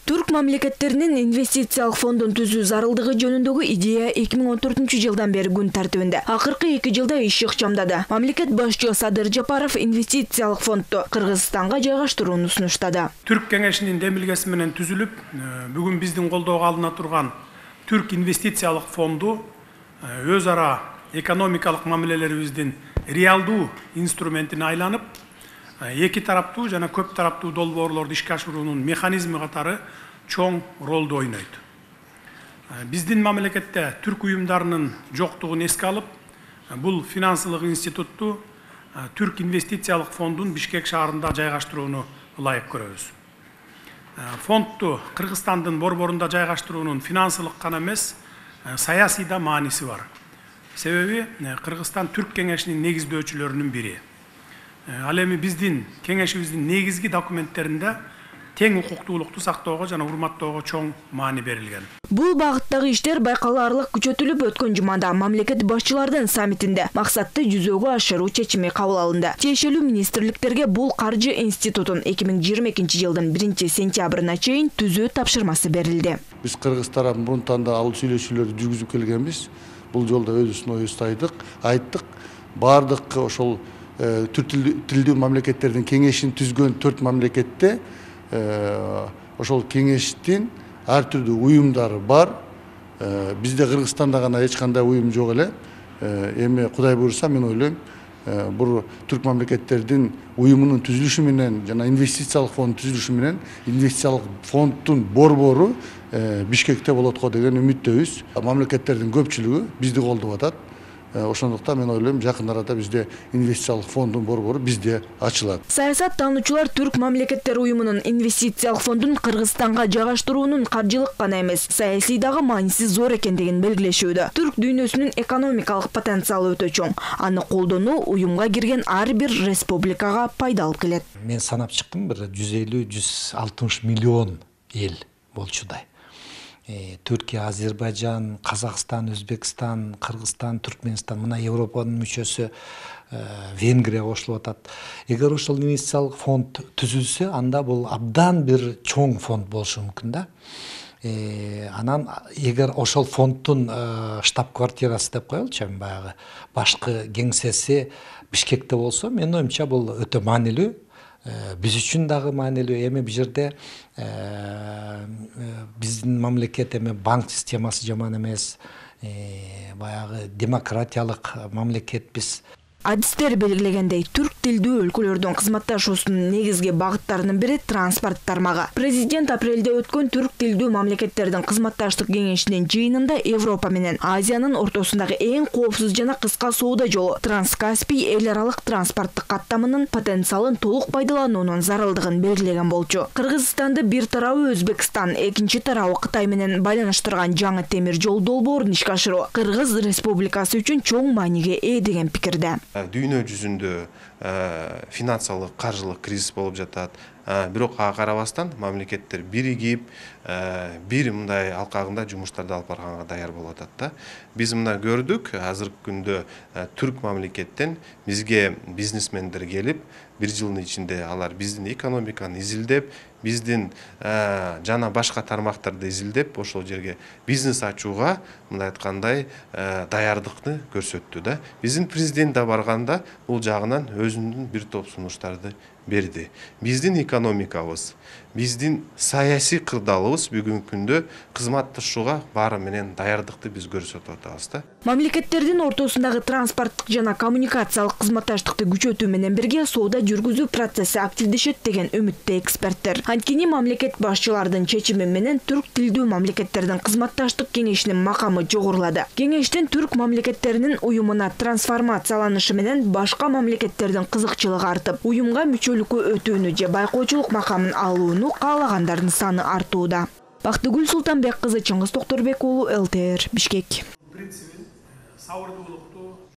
Türk мамлекеттеринин инвестициялык фондун түзүү зарылдыгы жөнүндөгү идея 2014 жылдан бери күн тартибинде. Акыркы 2 жылда иш ыкчамдады. Мамлекет башчысы Садыр Жапаров инвестициялык фондду Кыргызстанга жайгаштырууну сунуштады. Түрк кеңешинин демилгеси менен түзүлүп, бүгүн биздин колдоого алына турган Түрк инвестициялык фонду өз ара экономикалык мамилелерибиздин реалдуу инструментине айланып, эки тараптуу жана көп тараптуу долбоорлорду ишке ашыруунун механизми катары чоң ролду ойнойт. Биздин мамлекетте түрк уюмдарынын жоктугун эске алып, бул финансылык институтту Түрк инвестициялык фондун Бишкек шаарында жайгаштырууну ылайык көрөбүз. Фондду Кыргызстандын борборунда жайгаштыруунун финансылык гана эмес, саясий да мааниси бар. Себеби Кыргызстан түрк кеңешинин негиздөөчүлөрүнүн бири. Ал эми биздин кеңешибиздин негизги документтеринде тең укуктуулукту сактоого жана урматтоого чоң маани берилген. Бул багыттагы иштер байкалаарлык күчөтүлүп, өткөн жумада мамлекет башчылардын саммитинде максатты жүзөгө ашыруу чечими кабыл алынды. Тиешелүү министрликтерге бул каржы институтун 2022 жылдын 1-сентябрына чейин түзүү тапшырмасы берилди. Биз Кыргыз тарабын мурунтан да алуу сүйлөшүүлөрдү жүргүзүп келгенбиз. Бул жолда өзүбүздүн оюбузду айттык. Бардык ошол түрк тилдүү мамлекеттердин кеңешин түзгөн 4 мамлекетте ошол кеңештин ар түрдүү уюмдары бар. Бизде Кыргызстанда гана эч кандай уюм жок эле. Эми Кудай буйрса мен ойлойм, бул түрк мамлекеттердин уюмунун түзүлүшү менен жана инвестициялык фонд түзүлүшү менен инвестициялык фонддун борбору Бишкекте болот го деген үмүттөбүз. Мамлекеттердин көпчүлүгү бизди колдоп атат. Ошондуктан мен ойлойм, жакын арада бизде инвестициялык фонддун борбору бизде ачылат. Саясат таануучулар Түрк мамлекеттер уюмунун инвестициялык фондун Кыргызстанга жайгаштыруунун каржылык гана эмес, саясий дагы мааниси зор экендигин белгилешүүдө. Түрк дүйнөсүнүн экономикалык потенциалы өтө чоң. Аны колдонуу уюмга кирген ар бир республикага пайда алып келет. Мен санап чыктым, бир 150-160 миллион эл болчудай. Түркия, Азербайджан, Казакстан, Өзбекстан, Кыргызстан, Түркменстан, мына Европанын мүчөсү Венгрия кошулуп атат. Эгер ошол инвестициялык фонд түзүлсө, анда бул абдан бир чоң фонд болушу мүмкүн да. Анан эгер ошол фонддун штаб-квартирасы деп коелучу, баягы башкы кеңсеси Бишкекте болсо, менин оюмча бул өтө маанилүү. Биз үчүн дагы маанилүү. Эми бул жерде биздин мамлекет эми банк системасы жаман эмес, баягы демократиялык мамлекетпиз. Адистер белгилегендей, түрк тилдүү өлкөлөрдүн кызматташуусунун негизги багыттарынын бири транспорт тармагы. Президент апрелде өткөн түрк тилдүү мамлекеттердин кызматташтык кеңешинин жыйынында Европа менен Азиянын ортосундагы эң коопсуз жана кыска соода жолу Транскаспий эл аралык транспорттук каттамынын потенциалын толук пайдалануунун зарылдыгын белгилеген болчу. Кыргызстанды бир тарабы Өзбекстан, экинчи тарабы Кытай менен байланыштырган жаңы темир жол долбоорун ишке ашыруу Кыргыз Республикасы үчүн чоң мааниге ээ деген пикирде. Дүйнө жүзүндө финансылык, каржылык кризис болуп жатат. Бирок ага карабастан мамлекеттер биригип, бир мындай алкагында жумуштарды алып барганга даяр болуп атат да. Биз мына көрдүк, азыркы күндө түрк мамлекеттен бизге бизнесмендер келип, бир жылдын ичинде алар биздин экономиканы изилдеп, биздин жана башка тармактарды изилдеп, ошол жерге бизнес ачууга, мындай айткандай, даярдыкты көрсөттү да. Биздин президент да барганда бул жагынан өзүнүн бир топ сунуштарды берди. Биздин экономикабыз, биздин саясий кырдаалыбыз бүгүнкү күндө кызматташууга баары менен даярдыкты биз көрсөтүп атабыз да. Мамлекеттердин ортосундагы транспорттук жана коммуникациялык кызматташтыкты күчөтүү менен бирге соода жүргүзүү процесси активдешет деген үмүттө эксперттер. Анткени мамлекет башчылардын чечими менен түрк тилдүү мамлекеттердин кызматташтык кеңешинин макамы жогорулады. Кеңештин түрк мамлекеттеринин уюмуна трансформацияланышы менен башка мамлекеттердин кызыкчылыгы артып, уюмга мүчөлүккө өтүүнү же байкоочулук макамын алууну каалагандардын саны артууда. Бактыгүл Султанбек кызы, Чыңгыз Токторбек уулу, ЛТР, Бишкек.